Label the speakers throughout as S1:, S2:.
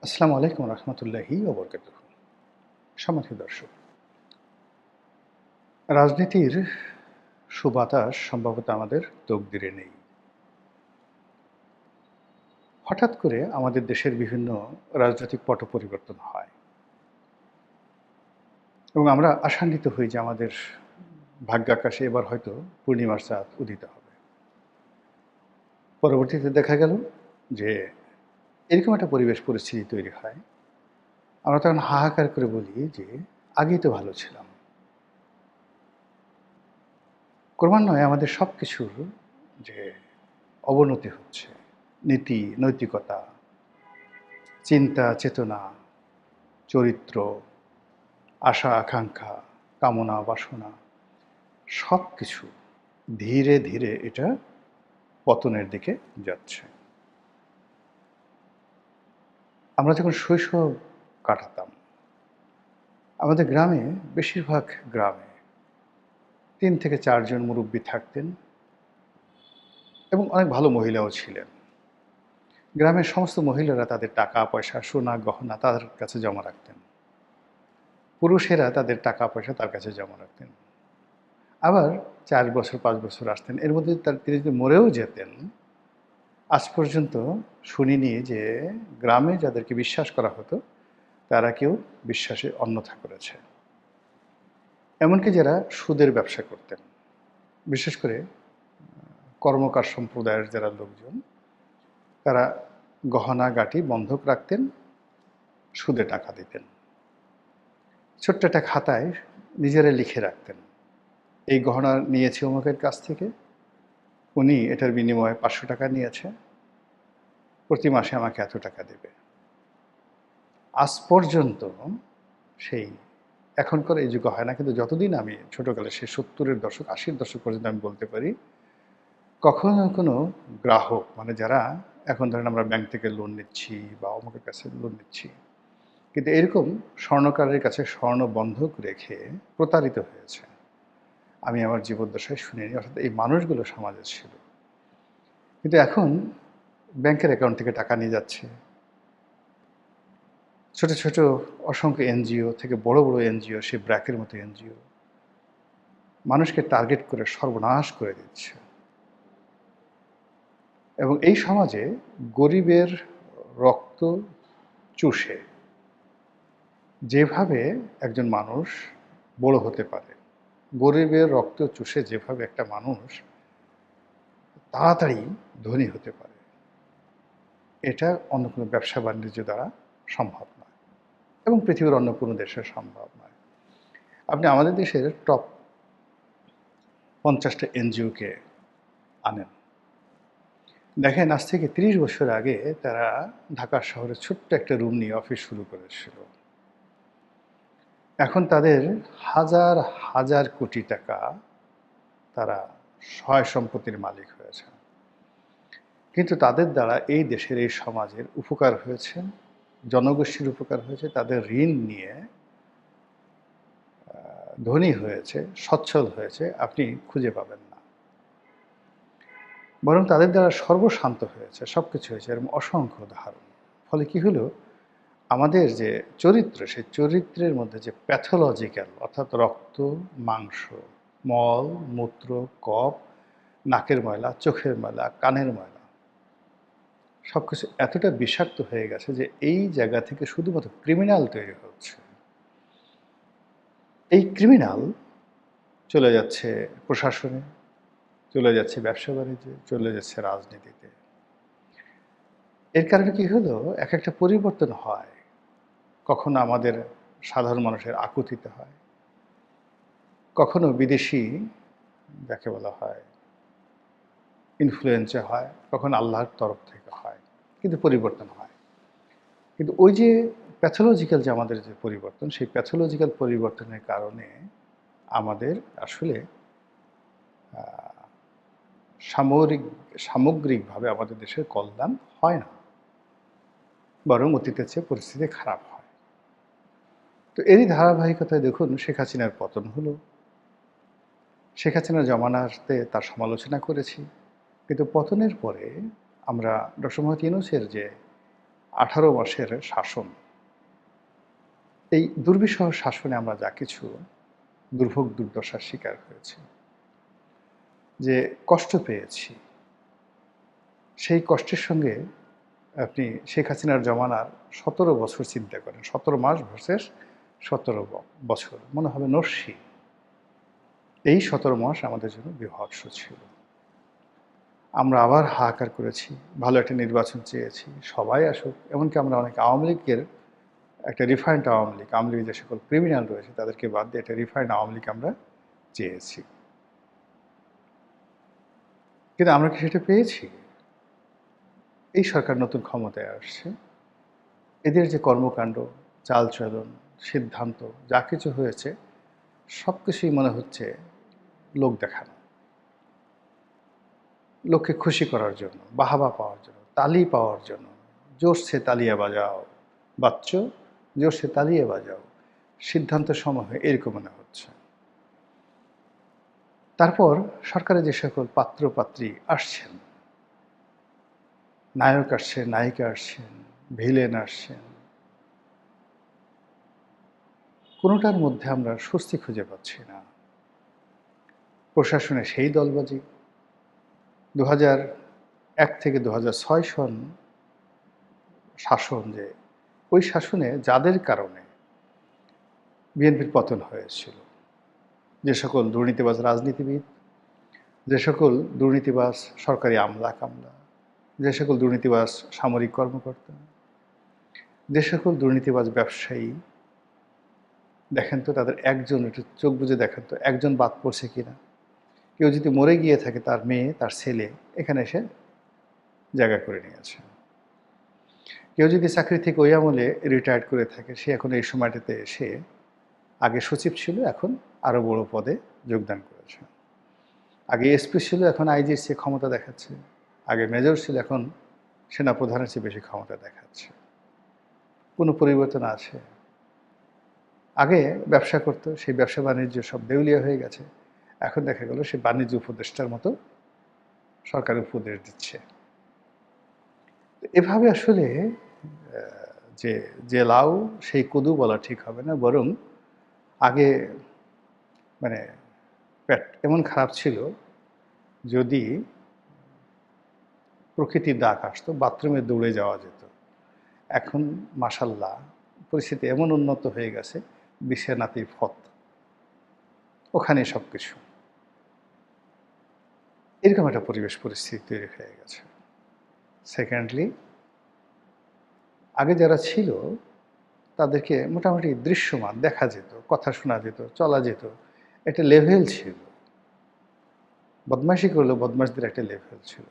S1: আসসালামু আলাইকুম রহমতুল্লাহি ওবরকাতুহু। সম্মানিত দর্শক, রাজনীতির সুবাতাস সম্ভবত আমাদের তকদিরে নেই। হঠাৎ করে আমাদের দেশের বিভিন্ন রাজনৈতিক পট পরিবর্তন হয় এবং আমরা আশান্বিত হই যে আমাদের ভাগ্যাকাশে এবার হয়তো পূর্ণিমার চাঁদ উদিত হবে। পরবর্তীতে দেখা গেল যে এরকম একটা পরিবেশ পরিস্থিতি তৈরি হয়। আমরা তখন হাহাকার করে বলি যে আগেই তো ভালো ছিলাম। ক্রমান্বয়ে আমাদের সব কিছুর যে অবনতি হচ্ছে, নীতি, নৈতিকতা, চিন্তা, চেতনা, চরিত্র, আশা, আকাঙ্ক্ষা, কামনা, বাসনা সব কিছু ধীরে ধীরে এটা পতনের দিকে যাচ্ছে। আমরা যখন শৈশব কাটাতাম, আমাদের গ্রামে বেশিরভাগ গ্রামে ৩ থেকে ৪ জন মুরুব্বি থাকতেন এবং অনেক ভালো মহিলাও ছিলেন। গ্রামের সমস্ত মহিলারা তাদের টাকা পয়সা, সোনা গহনা তাদের কাছে জমা রাখতেন। পুরুষেরা তাদের টাকা পয়সা তার কাছে জমা রাখতেন। আবার ৪ বছর ৫ বছর আসতেন। এর মধ্যে তিনি যদি মরেও যেতেন, আজ পর্যন্ত শুনিনি যে গ্রামে যাদেরকে বিশ্বাস করা হতো, তারা কেউ বিশ্বাসে অন্যথা করেছে। এমনকি যারা সুদের ব্যবসা করতেন, বিশেষ করে কর্মকার সম্প্রদায়ের যারা লোকজন, তারা গহনা-গাঁটি বন্ধক রাখতেন, সুদে টাকা দিতেন। ছোট্ট একটা খাতায় নিজেরা লিখে রাখতেন, এই গহনা নিয়েছি অমুকের কাছ থেকে, উনি এটার বিনিময়ে ৫০০ টাকা নিয়েছে, প্রতি মাসে আমাকে এত টাকা দেবে। আজ পর্যন্ত সেই এখনকার এই যুগ হয় না, কিন্তু যতদিন আমি ছোটোকালে সেই ৭০-এর দশক ৮০-র দশক পর্যন্ত আমি বলতে পারি, কখনো কোনো গ্রাহক মানে যারা এখন ধরেন আমরা ব্যাংক থেকে লোন নিচ্ছি বা অমুকের কাছে লোন নিচ্ছি, কিন্তু এরকম স্বর্ণকারের কাছে স্বর্ণ বন্ধক রেখে প্রতারিত হয়েছে আমি আমার জীবদ্দশায় শুনিনি। অর্থাৎ এই মানুষগুলো সমাজে ছিল। কিন্তু এখন ব্যাংকের অ্যাকাউন্ট থেকে টাকা নিয়ে যাচ্ছে। ছোট ছোট অসংখ্য এনজিও থেকে বড় বড় এনজিও, সে ব্র্যাকের মতো এনজিও মানুষকে টার্গেট করে সর্বনাশ করে দিচ্ছে। এবং এই সমাজে গরিবের রক্ত চুষে যেভাবে একজন মানুষ বড় হতে পারে, গরিবের রক্ত চুষে যেভাবে একটা মানুষ তাড়াতাড়ি ধনী হতে পারে, এটা অন্য কোনো ব্যবসা বাণিজ্য দ্বারা সম্ভব নয় এবং পৃথিবীর অন্য কোনো দেশে সম্ভব নয়। আপনি আমাদের দেশের টপ ৫০টা এনজিওকে আনেন, দেখেন আজ থেকে ৩০ বছর আগে তারা ঢাকা শহরে ছোট্ট একটা রুম নিয়ে অফিস শুরু করেছিল। এখন তাদের হাজার হাজার কোটি টাকা তারা সয় সম্পত্তির মালিক হয়েছে। কিন্তু তাদের দ্বারা এই দেশের এই সমাজের উপকার হয়েছে, জনগোষ্ঠীর উপকার হয়েছে, তাদের ঋণ নিয়ে ধনী হয়েছে, সচ্ছল হয়েছে আপনি খুঁজে পাবেন না। বরং তাদের দ্বারা সর্বশান্ত হয়েছে, সব কিছু হয়েছে, এরকম অসংখ্য উদাহরণ। ফলে কি হলো, আমাদের যে চরিত্র, সেই চরিত্রের মধ্যে যে প্যাথোলজিক্যাল অর্থাৎ রক্ত, মাংস, মল, মূত্র, কফ, নাকের ময়লা, চোখের ময়লা, কানের ময়লা সব কিছু এতটা বিষাক্ত হয়ে গেছে যে এই জায়গা থেকে শুধুমাত্র ক্রিমিনাল তৈরি হচ্ছে। এই ক্রিমিনাল চলে যাচ্ছে প্রশাসনে, চলে যাচ্ছে ব্যবসা বাণিজ্যে, চলে যাচ্ছে রাজনীতিতে। এর কারণে কি হলো, এক একটা পরিবর্তন হয়। কখনো আমাদের সাধারণ মানুষের আকুতিতে হয়, কখনো বিদেশি যাকে বলা হয় ইনফ্লুয়েন্সে হয়, কখনো আল্লাহর তরফ থেকে হয়, কিন্তু পরিবর্তন হয়। কিন্তু ওই যে প্যাথোলজিক্যাল যে আমাদের যে পরিবর্তন, সেই প্যাথোলজিক্যাল পরিবর্তনের কারণে আমাদের আসলে সামগ্রিকভাবে আমাদের দেশের কল্যাণ হয় না, বরং অতীতের চেয়ে পরিস্থিতি খারাপ হয়। তো এরই ধারাবাহিকতায় দেখুন শেখ হাসিনার পতন হলো। শেখ হাসিনার জমানাতে তার সমালোচনা করেছি, কিন্তু পতনের পরে আমরা ডক্টর মোহাম্মদ ইউনূসের যে 18 মাসের শাসন, এই দুর্বিষহ শাসনে আমরা যা কিছু দুর্ভোগ দুর্দশার শিকার হয়েছি, যে কষ্ট পেয়েছি, সেই কষ্টের সঙ্গে আপনি শেখ হাসিনার জমানার 17 বছর চিন্তা করেন, 17 মাস ভার্সেস 17 বছর, মনে হবে নস্যি। এই 17 মাস আমাদের জন্য বিভৎস ছিল। আমরা আবার হাহাকার করেছি, ভালো একটা নির্বাচন চেয়েছি, সবাই আসুক, এমনকি আমরা অনেক আওয়ামী লীগের একটা রিফাইন্ড আওয়ামী লীগ যে সকল ক্রিমিনাল রয়েছে তাদেরকে বাদ দিয়ে একটা রিফাইন্ড আওয়ামী লীগ আমরা চেয়েছি। কিন্তু আমরা কি সেটা পেয়েছি? এই সরকার নতুন ক্ষমতায় আসছে, এদের যে কর্মকাণ্ড, চালচলন, সিদ্ধান্ত যা কিছু হয়েছে সব কিছুই মনে হচ্ছে লোক দেখানো, লোককে খুশি করার জন্য, বাহাবা পাওয়ার জন্য, তালি পাওয়ার জন্য। জোরসে তালিয়া বাজাও বাচ্চ, জোরসে তালিয়ে বাজাও, সিদ্ধান্ত সমূহ এরকম মনে হচ্ছে। তারপর সরকারে যে সকল পাত্র পাত্রী আসছেন, নায়ক আসছেন, নায়িকা আসছেন, ভিলেন আসছেন, কোনোটার মধ্যে আমরা স্বস্তি খুঁজে পাচ্ছি না। প্রশাসনে সেই দলবাজি, 2001 থেকে 2006 সন শাসন, যে ওই শাসনে যাদের কারণে বিএনপির পতন হয়েছিল, যে সকল দুর্নীতিবাজ রাজনীতিবিদ, যে সকল দুর্নীতিবাজ সরকারি আমলা কামলা, যে সকল দুর্নীতিবাজ সামরিক কর্মকর্তা, যে সকল দুর্নীতিবাজ ব্যবসায়ী, দেখেন তো তাদের একজন, একটু চোখ বুজে দেখেন তো একজন বাদ পড়ছে কিনা। কেউ যদি মরে গিয়ে থাকে, তার মেয়ে তার ছেলে এখানে এসে জায়গা করে নিয়েছে। কেউ যদি চাকরি থেকে ওই আমলে রিটায়ার্ড করে থাকে, সে এখন এই সময়টাতে এসে আগে সচিব ছিল, এখন আরও বড় পদে যোগদান করেছে। আগে এসপি ছিল, এখন আইজির চেয়ে ক্ষমতা দেখাচ্ছে। আগে মেজর ছিল, এখন সেনাপ্রধানের চেয়ে বেশি ক্ষমতা দেখাচ্ছে। কোনো পরিবর্তন আছে? আগে ব্যবসা করতো, সেই ব্যবসা বাণিজ্য সব দেউলিয়া হয়ে গেছে, এখন দেখা গেল সে বাণিজ্য উপদেষ্টার মতো সরকার উপদেশ দিচ্ছে। এভাবে আসলে যে যে লাউ সেই কদু বলা ঠিক হবে না, বরং আগে মানে পেট এমন খারাপ ছিল, যদি প্রকৃতির ডাক আসতো বাথরুমে দৌড়ে যাওয়া যেত। এখন মাশাল্লাহ পরিস্থিতি এমন উন্নত হয়ে গেছে, বিছানাতেই ফত, ওখানে সব কিছু, এরকম একটা পরিবেশ পরিস্থিতি তৈরি হয়ে গেছে। সেকেন্ডলি, আগে যারা ছিল তাদেরকে মোটামুটি দৃশ্যমান দেখা যেত, কথা শোনা যেত, চলা যেত, একটা লেভেল ছিল। বদমাইশি করলেও বদমাশদের একটা লেভেল ছিল।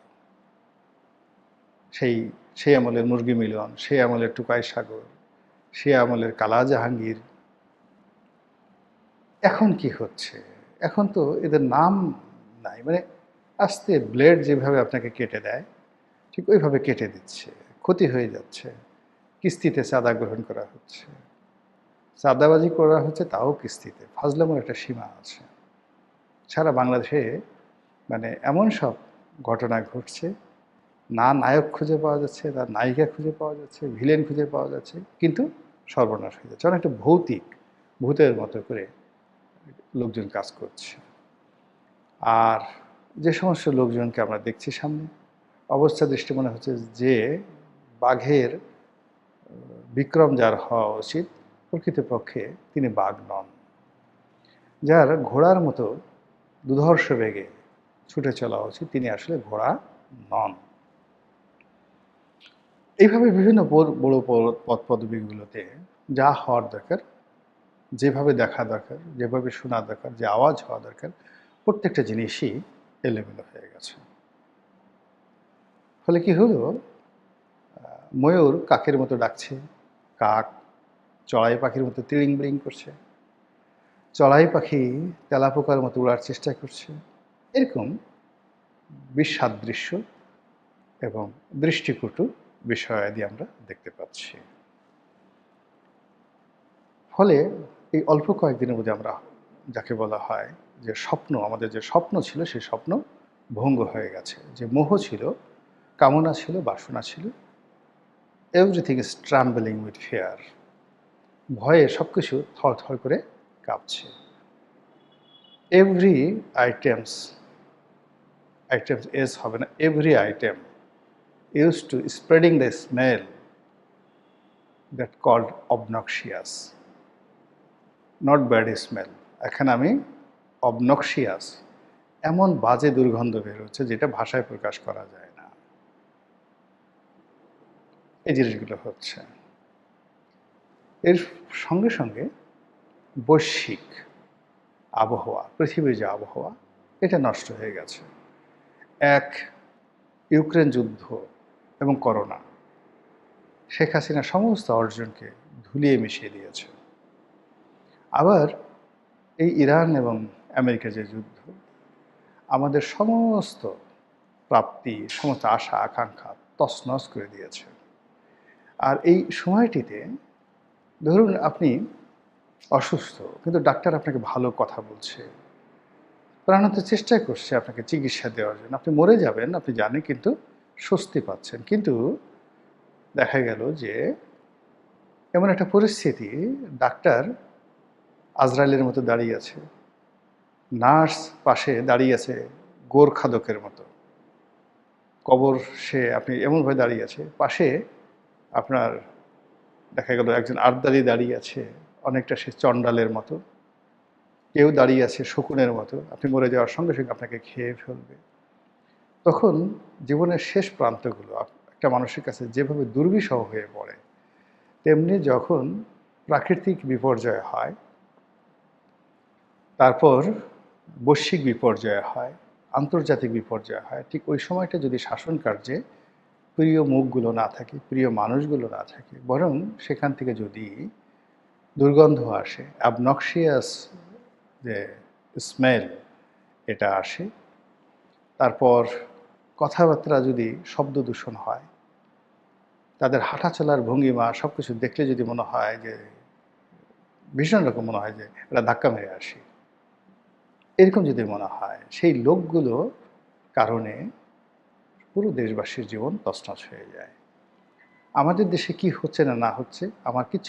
S1: সেই আমলের মুরগি মিলন, সেই আমলের টুকাই সাগর, সেই আমলের কালা জাহাঙ্গীর। এখন কি হচ্ছে? এখন তো এদের নাম নাই, মানে আস্তে ব্লেড যেভাবে আপনাকে কেটে দেয় ঠিক ওইভাবে কেটে দিচ্ছে, ক্ষতি হয়ে যাচ্ছে। কিস্তিতে চাঁদা গ্রহণ করা হচ্ছে, চাঁদাবাজি করা হচ্ছে, তাও কিস্তিতে। ফাজলামোর একটা সীমা আছে। সারা বাংলাদেশে মানে এমন সব ঘটনা ঘটছে, না নায়ক খুঁজে পাওয়া যাচ্ছে, না নায়িকা খুঁজে পাওয়া যাচ্ছে, ভিলেন খুঁজে পাওয়া যাচ্ছে, কিন্তু সর্বনাশ হয়ে যাচ্ছে। অনেকটা ভৌতিক, ভূতের মতো করে লোকজন কাজ করছে। আর যে সমস্ত লোকজনকে আমরা দেখছি সামনে, অবস্থা দৃষ্টি মনে হচ্ছে যে বাঘের বিক্রম যার হওয়া উচিত, প্রকৃতপক্ষে তিনি বাঘ নন। যার ঘোড়ার মতো দুধর্ষ বেগে ছুটে চলা উচিত, তিনি আসলে ঘোড়া নন। এইভাবে বিভিন্ন বড় পদ পদবিগুলোতে যা হওয়ার দরকার, যেভাবে দেখা দরকার, যেভাবে শোনা দরকার, যে আওয়াজ হওয়া দরকার, প্রত্যেকটা জিনিসই এলোমেলো হয়ে গেছে। ফলে কি হলো, ময়ূর কাকের মতো ডাকছে, কাক চড়াই পাখির মতো তিড়িং বিড়িং করছে, চড়াই পাখি তেলাপোকার মতো উড়ার চেষ্টা করছে। এরকম বিসাদৃশ্য এবং দৃষ্টিকটু বিষয়াদি আমরা দেখতে পাচ্ছি। ফলে এই অল্প কয়েকদিনের মধ্যে আমরা যাকে বলা হয় যে স্বপ্ন, আমাদের যে স্বপ্ন ছিল সেই স্বপ্ন ভঙ্গ হয়ে গেছে। যে মোহ ছিল, কামনা ছিল, বাসনা ছিল, এভরিথিং ইজ ট্রাম্বলিং উইথ ফিয়ার। ভয়ে সব কিছু থরথর করে কাঁপছে। এভরি আইটেমস, আইটেমস এস হবে না, every item use to spreading the smell that called obnoxious, not bad smell. এখানে আমি অবনক্সিয়াস, এমন বাজে দুর্গন্ধ বের হচ্ছে যেটা ভাষায় প্রকাশ করা যায় না। এই জিনিসগুলো হচ্ছে। এর সঙ্গে সঙ্গে বৈশ্বিক আবহাওয়া, পৃথিবীর যে আবহাওয়া, এটা নষ্ট হয়ে গেছে। এক, ইউক্রেন যুদ্ধ এবং করোনা শেখ হাসিনা সমস্ত অর্জনকে ধুলিয়ে মিশিয়ে দিয়েছে। আবার এই ইরান এবং আমেরিকার যে যুদ্ধ আমাদের সমস্ত প্রাপ্তি, সমস্ত আশা আকাঙ্ক্ষা তছনছ করে দিয়েছে। আর এই সময়টিতে ধরুন আপনি অসুস্থ, কিন্তু ডাক্তার আপনাকে ভালো কথা বলছে, প্রাণান্ত চেষ্টা করছে আপনাকে চিকিৎসা দেওয়ার জন্য। আপনি মরে যাবেন আপনি জানেন, কিন্তু স্বস্তি পাচ্ছেন। কিন্তু দেখা গেল যে এমন একটা পরিস্থিতি, ডাক্তার আজরাইলের মতো দাঁড়িয়ে আছে, নার্স পাশে দাঁড়িয়ে আছে গোরখাদকের মতো, কবর সে আপনি এমনভাবে দাঁড়িয়ে আছে, পাশে আপনার দেখা গেল একজন আর্দালি দাঁড়িয়ে আছে, অনেকটা সে চণ্ডালের মতো, কেউ দাঁড়িয়ে আছে শকুনের মতো, আপনি মরে যাওয়ার সঙ্গে সঙ্গে আপনাকে খেয়ে ফেলবে। তখন জীবনের শেষ প্রান্তগুলো একটা মানুষের কাছে যেভাবে দুর্বিষহ হয়ে পড়ে, তেমনি যখন প্রাকৃতিক বিপর্যয় হয়, তারপর বৈশ্বিক বিপর্যয় হয়, আন্তর্জাতিক বিপর্যয় হয়, ঠিক ওই সময়টা যদি শাসন কার্যে প্রিয় মুখগুলো না থাকে, প্রিয় মানুষগুলো না থাকে, বরং সেখান থেকে যদি দুর্গন্ধ আসে, অবনক্সিয়াস যে স্মেল এটা আসে, তারপর কথাবার্তা যদি শব্দ দূষণ হয়, তাদের হাঁটা চলার ভঙ্গিমা সব কিছু দেখলে যদি মনে হয় যে ভীষণ রকম মনে হয় যে এটা ধাক্কা মেরে আসি, এরকম যদি মনে হয়, সেই লোকগুলো কারণে পুরো দেশবাসীর জীবন তছনছ হয়ে যায়। আমাদের দেশে কি হচ্ছে না না হচ্ছে আমার কিছু